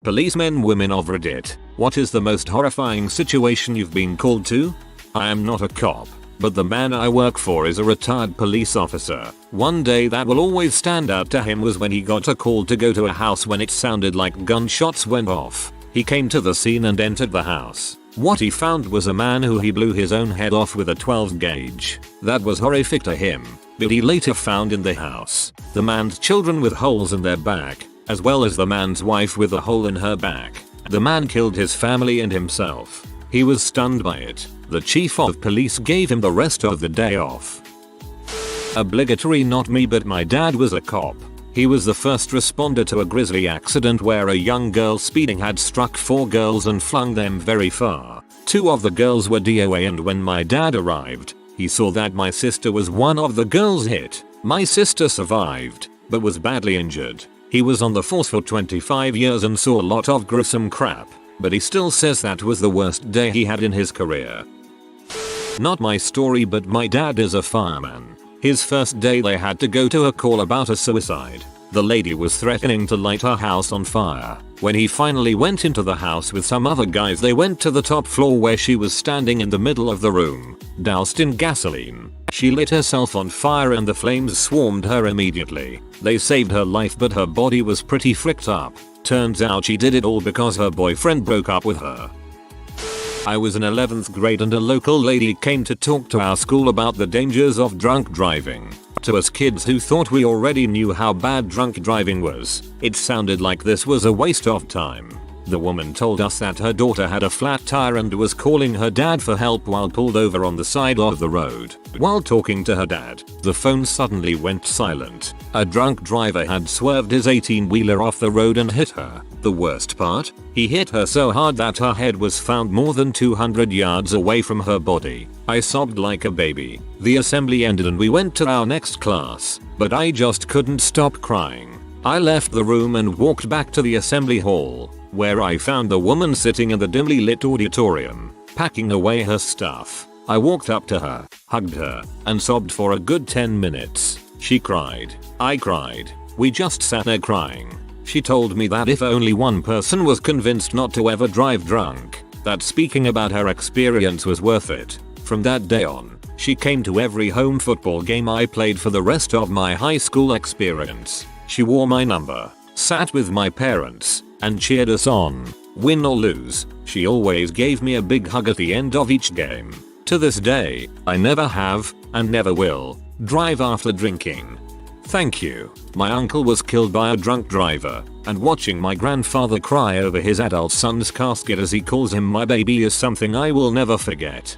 Policemen, women of Reddit, what is the most horrifying situation you've been called to? I am not a cop, but the man I work for is a retired police officer. One day that will always stand out to him was when he got a call to go to a house when it sounded like gunshots went off. He came to the scene and entered the house. What he found was a man who he blew his own head off with a 12 gauge. That was horrific to him, but he later found in the house the man's children with holes in their back, as well as the man's wife with a hole in her back. The man killed his family and himself. He was stunned by it. The chief of police gave him the rest of the day off. Obligatory, not me, but my dad was a cop. He was the first responder to a grisly accident where a young girl speeding had struck 4 girls and flung them very far. 2 of the girls were DOA, and when my dad arrived, he saw that my sister was one of the girls hit. My sister survived, but was badly injured. He was on the force for 25 years and saw a lot of gruesome crap, but he still says that was the worst day he had in his career. Not my story, but my dad is a fireman. His first day they had to go to a call about a suicide. The lady was threatening to light her house on fire. When he finally went into the house with some other guys, they went to the top floor where she was standing in the middle of the room, doused in gasoline. She lit herself on fire and the flames swarmed her immediately. They saved her life, but her body was pretty fricked up. Turns out she did it all because her boyfriend broke up with her. I was in 11th grade and a local lady came to talk to our school about the dangers of drunk driving. To us kids who thought we already knew how bad drunk driving was, it sounded like this was a waste of time. The woman told us that her daughter had a flat tire and was calling her dad for help while pulled over on the side of the road. While talking to her dad, the phone suddenly went silent. A drunk driver had swerved his 18-wheeler off the road and hit her. The worst part? He hit her so hard that her head was found more than 200 yards away from her body. I sobbed like a baby. The assembly ended and we went to our next class, but I just couldn't stop crying. I left the room and walked back to the assembly hall, where I found the woman sitting in the dimly lit auditorium, packing away her stuff. I walked up to her, hugged her, and sobbed for a good 10 minutes. She cried. I cried. We just sat there crying. She told me that if only one person was convinced not to ever drive drunk, that speaking about her experience was worth it. From that day on, she came to every home football game I played for the rest of my high school experience. She wore my number, sat with my parents, and cheered us on. Win or lose, she always gave me a big hug at the end of each game. To this day, I never have, and never will, drive after drinking. Thank you. My uncle was killed by a drunk driver, and watching my grandfather cry over his adult son's casket as he calls him my baby is something I will never forget.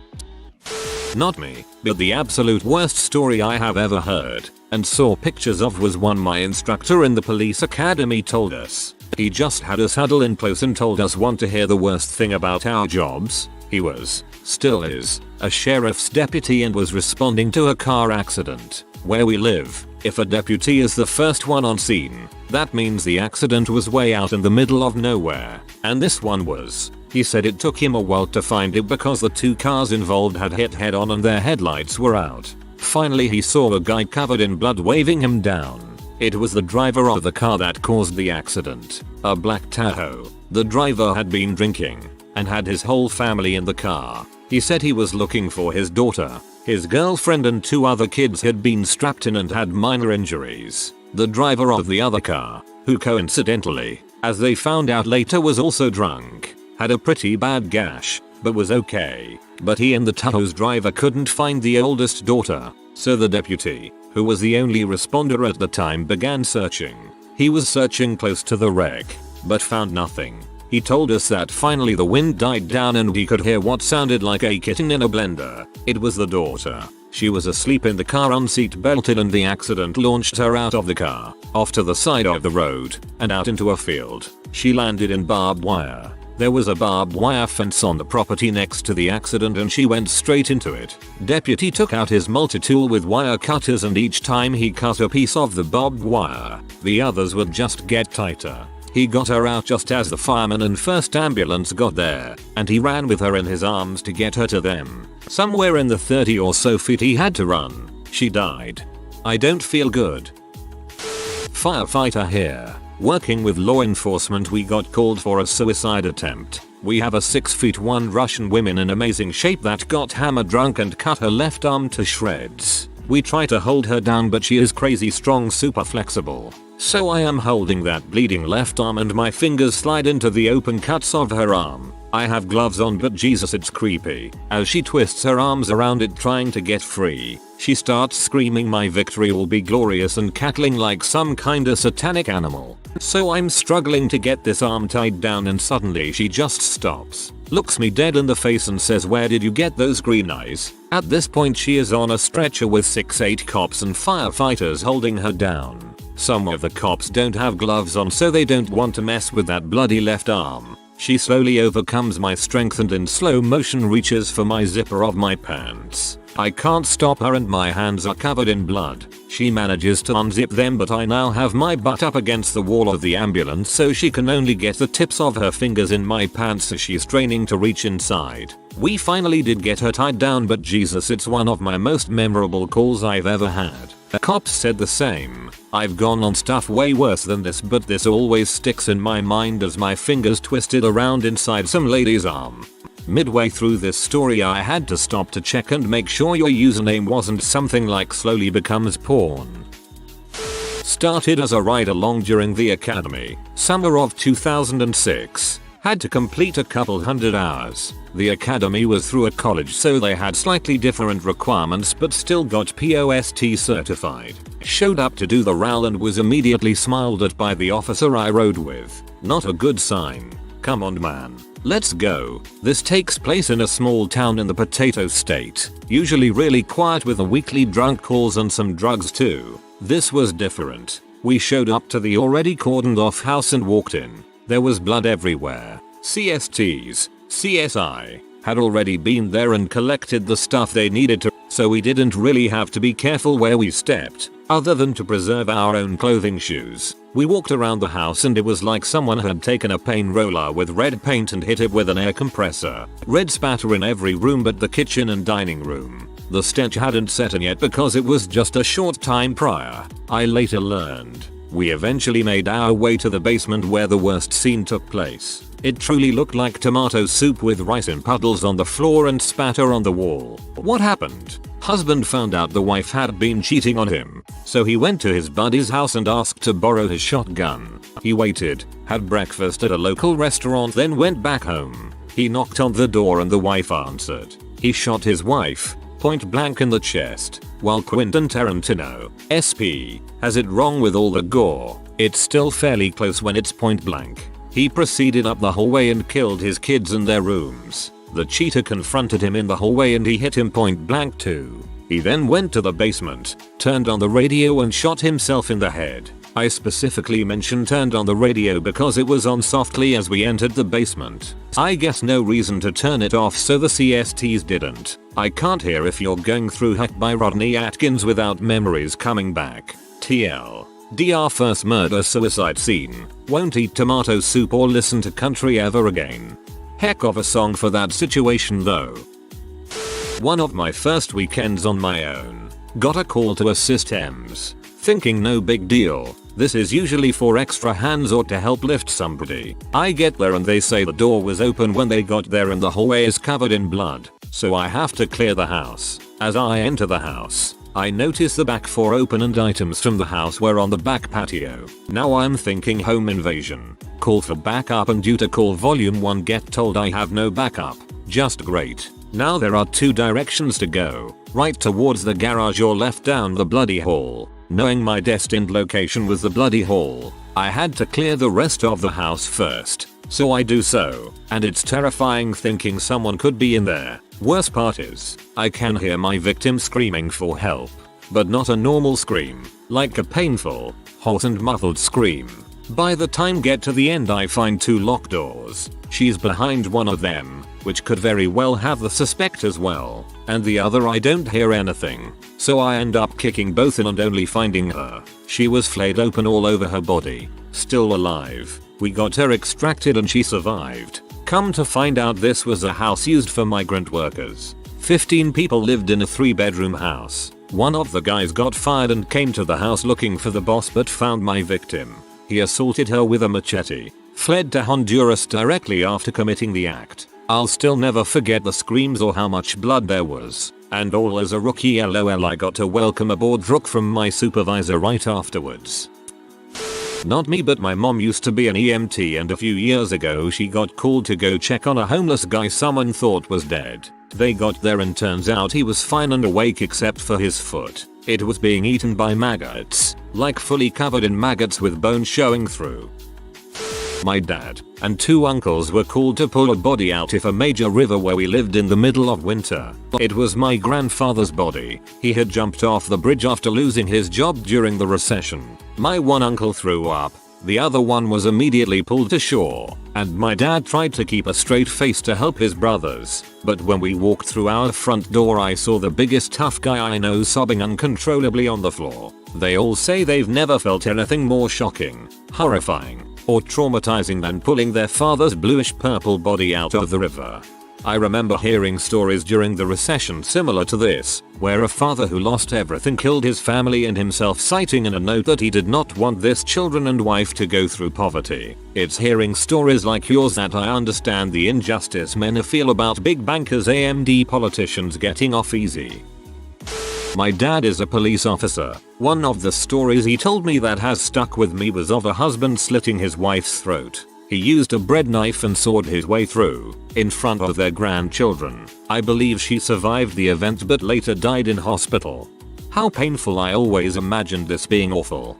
Not me, but the absolute worst story I have ever heard and saw pictures of was one my instructor in the police academy told us. He just had us huddle in close and told us, want to hear the worst thing about our jobs? He was, still is, a sheriff's deputy and was responding to a car accident. Where we live, if a deputy is the first one on scene, that means the accident was way out in the middle of nowhere. And this one was. He said it took him a while to find it because the 2 cars involved had hit head on and their headlights were out. Finally he saw a guy covered in blood waving him down. It was the driver of the car that caused the accident, a black Tahoe. The driver had been drinking and had his whole family in the car. He said he was looking for his daughter. His girlfriend and 2 other kids had been strapped in and had minor injuries. The driver of the other car, who coincidentally, as they found out later, was also drunk, had a pretty bad gash, but was okay. But he and the Tahoe's driver couldn't find the oldest daughter, so the deputy, who was the only responder at the time, began searching. He was searching close to the wreck, but found nothing. He told us that finally the wind died down and he could hear what sounded like a kitten in a blender. It was the daughter. She was asleep in the car, unseat belted, and the accident launched her out of the car, off to the side of the road, and out into a field. She landed in barbed wire. There was a barbed wire fence on the property next to the accident and she went straight into it. Deputy took out his multi-tool with wire cutters, and each time he cut a piece of the barbed wire, the others would just get tighter. He got her out just as the fireman and first ambulance got there, and he ran with her in his arms to get her to them. Somewhere in the 30 or so feet he had to run. She died. I don't feel good. Firefighter here. Working with law enforcement, we got called for a suicide attempt. We have a 6'1" Russian woman in amazing shape that got hammered drunk and cut her left arm to shreds. We try to hold her down, but she is crazy strong, super flexible. So I am holding that bleeding left arm and my fingers slide into the open cuts of her arm. I have gloves on, but Jesus, it's creepy. As she twists her arms around it trying to get free, she starts screaming my victory will be glorious and cackling like some kinda satanic animal. So I'm struggling to get this arm tied down and suddenly she just stops, looks me dead in the face and says, "Where did you get those green eyes?" At this point she is on a stretcher with 6-8 cops and firefighters holding her down. Some of the cops don't have gloves on, so they don't want to mess with that bloody left arm. She slowly overcomes my strength and in slow motion reaches for my zipper of my pants. I can't stop her and my hands are covered in blood. She manages to unzip them, but I now have my butt up against the wall of the ambulance, so she can only get the tips of her fingers in my pants as she's straining to reach inside. We finally did get her tied down, but Jesus, it's one of my most memorable calls I've ever had. The cops said the same. I've gone on stuff way worse than this, but this always sticks in my mind as my fingers twisted around inside some lady's arm. Midway through this story I had to stop to check and make sure your username wasn't something like slowly becomes porn. Started as a ride-along during the academy, summer of 2006. Had to complete a couple hundred hours. The academy was through a college, so they had slightly different requirements, but still got POST certified. Showed up to do the RAL and was immediately smiled at by the officer I rode with. Not a good sign. Come on man, let's go. This takes place in a small town in the Potato State. Usually really quiet with a weekly drunk calls and some drugs too. This was different. We showed up to the already cordoned off house and walked in. There was blood everywhere. CSTs, CSI, had already been there and collected the stuff they needed to, so we didn't really have to be careful where we stepped, other than to preserve our own clothing shoes. We walked around the house and it was like someone had taken a paint roller with red paint and hit it with an air compressor. Red spatter in every room but the kitchen and dining room. The stench hadn't set in yet because it was just a short time prior. I later learned. We eventually made our way to the basement where the worst scene took place. It truly looked like tomato soup with rice in puddles on the floor and spatter on the wall. What happened? Husband found out the wife had been cheating on him, so he went to his buddy's house and asked to borrow his shotgun. He waited, had breakfast at a local restaurant, then went back home. He knocked on the door and the wife answered. He shot his wife, point blank in the chest. While Quentin Tarantino, SP, has it wrong with all the gore, it's still fairly close when it's point blank. He proceeded up the hallway and killed his kids in their rooms. The cheater confronted him in the hallway and he hit him point blank too. He then went to the basement, turned on the radio and shot himself in the head. I specifically mentioned turned on the radio because it was on softly as we entered the basement. I guess no reason to turn it off, so the CSTs didn't. I can't hear If You're Going Through Heck by Rodney Atkins without memories coming back. TL. DR first murder suicide scene. Won't eat tomato soup or listen to country ever again. Heck of a song for that situation though. One of my first weekends on my own. Got a call to assist EMS. Thinking no big deal. This is usually for extra hands or to help lift somebody. I get there and they say the door was open when they got there and the hallway is covered in blood. So I have to clear the house. As I enter the house, I notice the back door open and items from the house were on the back patio. Now I'm thinking home invasion. Call for backup and due to call volume 1 get told I have no backup. Just great. Now there are 2 directions to go. Right towards the garage or left down the bloody hall. Knowing my destined location was the bloody hall, I had to clear the rest of the house first. So I do so, and it's terrifying thinking someone could be in there. Worst part is, I can hear my victim screaming for help. But not a normal scream, like a painful, hot and muffled scream. By the time get to the end I find 2 locked doors. She's behind one of them, which could very well have the suspect as well, and the other I don't hear anything. So I end up kicking both in and only finding her. She was flayed open all over her body, still alive. We got her extracted and she survived. Come to find out this was a house used for migrant workers. 15 people lived in a 3-bedroom house. One of the guys got fired and came to the house looking for the boss but found my victim. He assaulted her with a machete, fled to Honduras directly after committing the act. I'll still never forget the screams or how much blood there was. And all as a rookie, lol. I got a welcome aboard look from my supervisor right afterwards. Not me, but my mom used to be an EMT, and a few years ago she got called to go check on a homeless guy someone thought was dead. They got there and turns out he was fine and awake except for his foot. It was being eaten by maggots, like fully covered in maggots with bones showing through. My dad and 2 uncles were called to pull a body out of a major river where we lived in the middle of winter. It was my grandfather's body. He had jumped off the bridge after losing his job during the recession. My one uncle threw up. The other one was immediately pulled to shore, and my dad tried to keep a straight face to help his brothers. But when we walked through our front door, I saw the biggest tough guy I know sobbing uncontrollably on the floor. They all say they've never felt anything more shocking, horrifying, or traumatizing than pulling their father's bluish purple body out of the river. I remember hearing stories during the recession similar to this, where a father who lost everything killed his family and himself, citing in a note that he did not want his children and wife to go through poverty. It's hearing stories like yours that I understand the injustice men feel about big bankers and politicians getting off easy. My dad is a police officer. One of the stories he told me that has stuck with me was of a husband slitting his wife's throat. He used a bread knife and sawed his way through, in front of their grandchildren. I believe she survived the event but later died in hospital. How painful. I always imagined this being awful.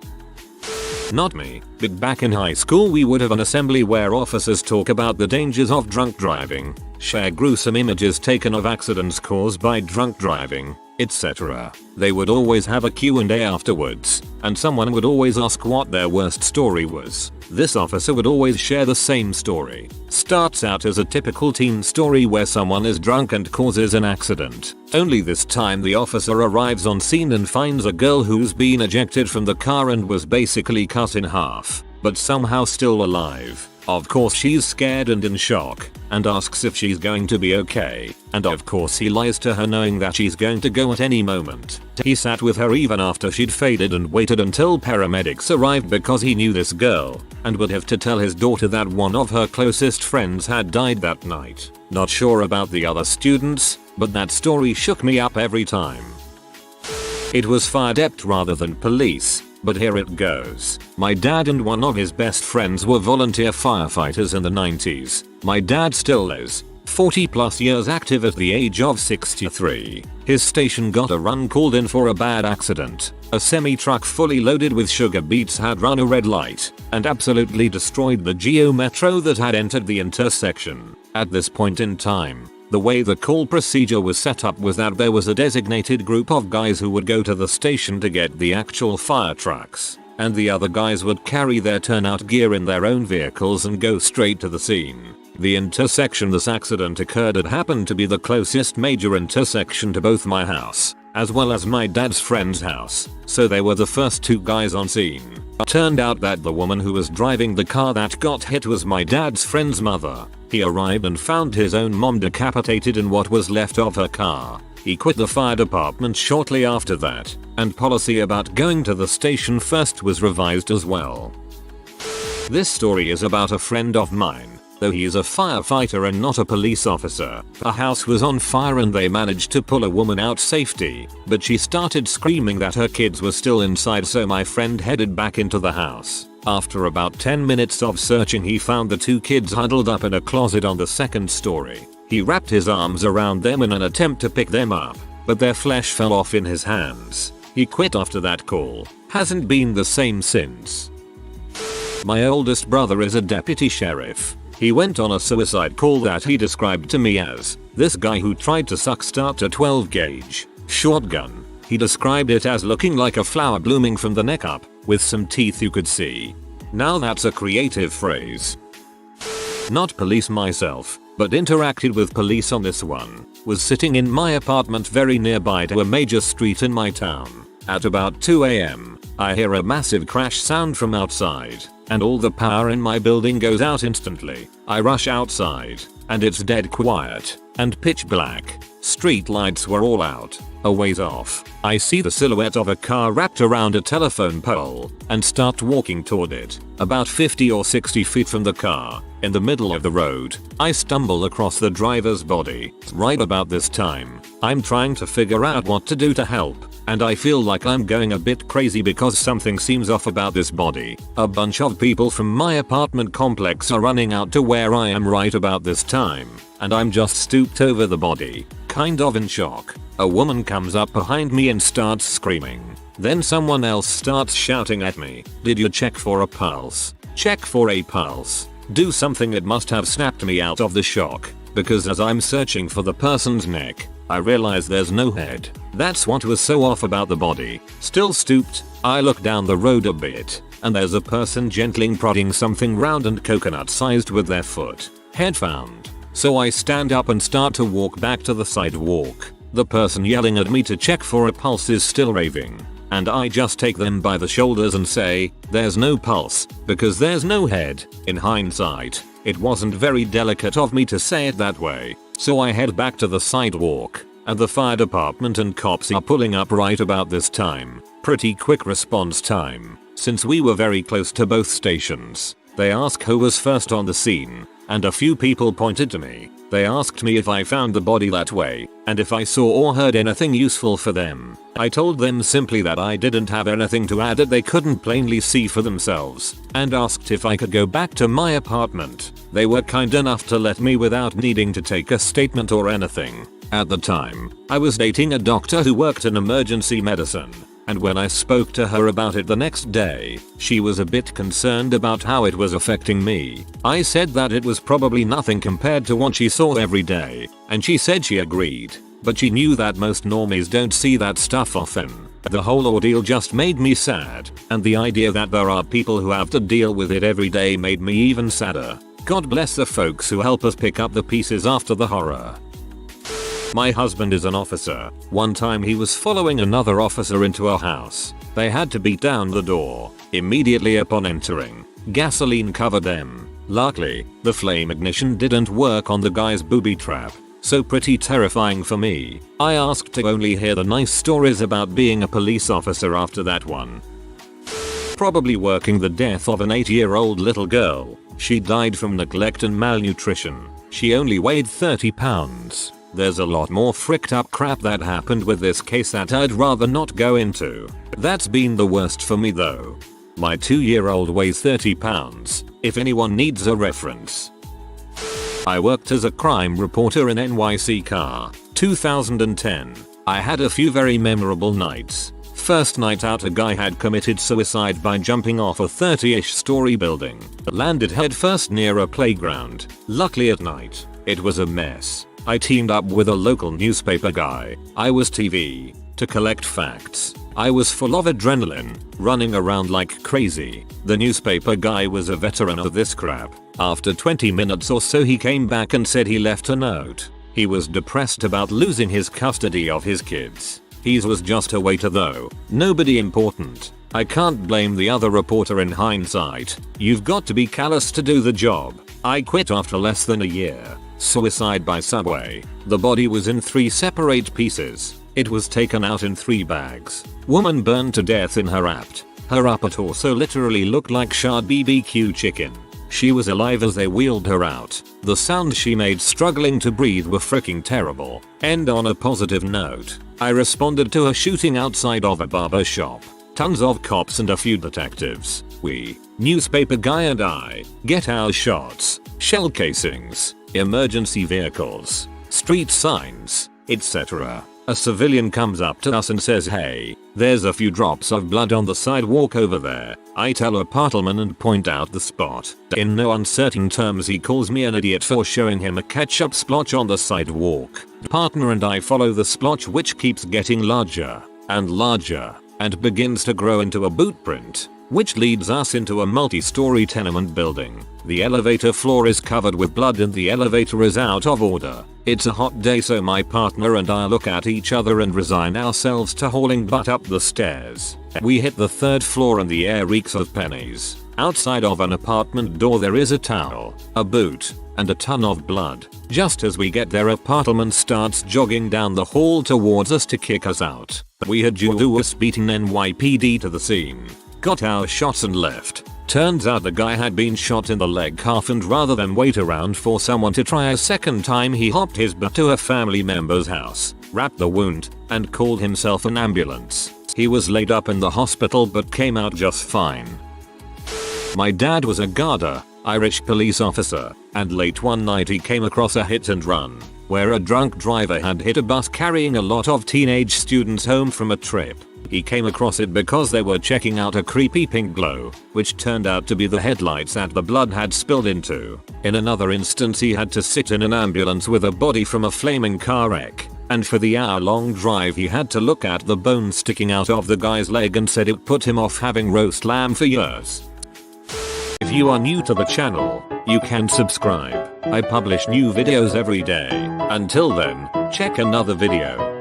Not me, but back in high school we would have an assembly where officers talk about the dangers of drunk driving, share gruesome images taken of accidents caused by drunk driving, etc. They would always have a Q&A afterwards, and someone would always ask what their worst story was. This officer would always share the same story. Starts out as a typical teen story where someone is drunk and causes an accident. Only this time the officer arrives on scene and finds a girl who's been ejected from the car and was basically cut in half, but somehow still alive. Of course she's scared and in shock, and asks if she's going to be okay, and of course he lies to her knowing that she's going to go at any moment. He sat with her even after she'd faded and waited until paramedics arrived because he knew this girl, and would have to tell his daughter that one of her closest friends had died that night. Not sure about the other students, but that story shook me up every time. It was fire dept rather than police. But here it goes. My dad and one of his best friends were volunteer firefighters in the 90s. My dad still is, 40 plus years active at the age of 63. His station got a run called in for a bad accident. A semi-truck fully loaded with sugar beets had run a red light and absolutely destroyed the Geo Metro that had entered the intersection. At this point in time, the way the call procedure was set up was that there was a designated group of guys who would go to the station to get the actual fire trucks, and the other guys would carry their turnout gear in their own vehicles and go straight to the scene. The intersection this accident occurred at happened to be the closest major intersection to both my house, as well as my dad's friend's house, so they were the first 2 guys on scene. Turned out that the woman who was driving the car that got hit was my dad's friend's mother. He arrived and found his own mom decapitated in what was left of her car. He quit the fire department shortly after that, and policy about going to the station first was revised as well. This story is about a friend of mine. Though he is a firefighter and not a police officer, a house was on fire and they managed to pull a woman out safely, but she started screaming that her kids were still inside, so my friend headed back into the house. After about 10 minutes of searching, he found the 2 kids huddled up in a closet on the 2nd story. He wrapped his arms around them in an attempt to pick them up, but their flesh fell off in his hands. He quit after that call. Hasn't been the same since. My oldest brother is a deputy sheriff. He went on a suicide call that he described to me as this guy who tried to start a 12 gauge shotgun. He described it as looking like a flower blooming from the neck up, with some teeth you could see. Now that's a creative phrase. Not police myself, but interacted with police on this one. Was sitting in my apartment very nearby to a major street in my town. At about 2 AM, I hear a massive crash sound from outside, and all the power in my building goes out instantly. I rush outside, and it's dead quiet, and pitch black. Street lights were all out. A ways off, I see the silhouette of a car wrapped around a telephone pole and start walking toward it. About 50 or 60 feet from the car, in the middle of the road, I stumble across the driver's body. Right about this time, I'm trying to figure out what to do to help, and I feel like I'm going a bit crazy because something seems off about this body. A bunch of people from my apartment complex are running out to where I am right about this time, and I'm just stooped over the body, kind of in shock. A woman comes up behind me and starts screaming. Then someone else starts shouting at me, "Did you check for a pulse? Check for a pulse. Do something." It must have snapped me out of the shock, because as I'm searching for the person's neck, I realize there's no head. That's what was so off about the body. Still stooped, I look down the road a bit, and there's a person gently prodding something round and coconut sized with their foot. Head found. So I stand up and start to walk back to the sidewalk. The person yelling at me to check for a pulse is still raving, and I just take them by the shoulders and say, "There's no pulse, because there's no head." In hindsight, it wasn't very delicate of me to say it that way, so I head back to the sidewalk, and the fire department and cops are pulling up right about this time. Pretty quick response time, since we were very close to both stations. They asked who was first on the scene, and a few people pointed to me. They asked me if I found the body that way, and if I saw or heard anything useful for them. I told them simply that I didn't have anything to add, that they couldn't plainly see for themselves, and asked if I could go back to my apartment. They were kind enough to let me without needing to take a statement or anything. At the time, I was dating a doctor who worked in emergency medicine, and when I spoke to her about it the next day, she was a bit concerned about how it was affecting me. I said that it was probably nothing compared to what she saw every day, and she said she agreed, but she knew that most normies don't see that stuff often. The whole ordeal just made me sad, and the idea that there are people who have to deal with it every day made me even sadder. God bless the folks who help us pick up the pieces after the horror. My husband is an officer. One time he was following another officer into a house. They had to beat down the door immediately upon entering. Gasoline covered them. Luckily, the flame ignition didn't work on the guy's booby trap, so pretty terrifying for me. I asked to only hear the nice stories about being a police officer after that one. Probably working the death of an 8-year-old little girl. She died from neglect and malnutrition. She only weighed 30 pounds. There's a lot more fricked up crap that happened with this case that I'd rather not go into. That's been the worst for me though. My 2-year-old weighs 30 pounds, if anyone needs a reference. I worked as a crime reporter in NYC car, 2010. I had a few very memorable nights. First night out, a guy had committed suicide by jumping off a 30-ish story building. Landed headfirst near a playground. Luckily at night, it was a mess. I teamed up with a local newspaper guy. I was TV to collect facts. I was full of adrenaline, running around like crazy. The newspaper guy was a veteran of this crap. After 20 minutes or so he came back and said he left a note. He was depressed about losing his custody of his kids. His was just a waiter though, nobody important. I can't blame the other reporter in hindsight. You've got to be callous to do the job. I quit after less than a year. Suicide by subway. The body was in 3 separate pieces. It was taken out in 3 bags. Woman burned to death in her apt. Her upper torso literally looked like charred BBQ chicken. She was alive as they wheeled her out. The sounds she made struggling to breathe were freaking terrible. End on a positive note. I responded to a shooting outside of a barber shop. Tons of cops and a few detectives. We, newspaper guy and I, get our shots. Shell casings, emergency vehicles, street signs, etc. A civilian comes up to us and says, "Hey, there's a few drops of blood on the sidewalk over there." I tell a patrolman and point out the spot. In no uncertain terms he calls me an idiot for showing him a ketchup splotch on the sidewalk. Partner and I follow the splotch, which keeps getting larger and larger and begins to grow into a boot print, which leads us into a multi-story tenement building. The elevator floor is covered with blood and the elevator is out of order. It's a hot day, so my partner and I look at each other and resign ourselves to hauling butt up the stairs. We hit the 3rd floor and the air reeks of pennies. Outside of an apartment door there is a towel, a boot, and a ton of blood. Just as we get there, a apartment starts jogging down the hall towards us to kick us out. We had us beaten NYPD to the scene, got our shots and left. Turns out the guy had been shot in the leg half, and rather than wait around for someone to try a second time, he hopped his butt to a family member's house, wrapped the wound, and called himself an ambulance. He was laid up in the hospital but came out just fine. My dad was a Garda, Irish police officer, and late one night he came across a hit and run, where a drunk driver had hit a bus carrying a lot of teenage students home from a trip. He came across it because they were checking out a creepy pink glow, which turned out to be the headlights that the blood had spilled into. In another instance, he had to sit in an ambulance with a body from a flaming car wreck, and for the hour-long drive he had to look at the bone sticking out of the guy's leg and said it put him off having roast lamb for years. If you are new to the channel, you can subscribe. I publish new videos every day. Until then, check another video.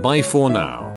Bye for now.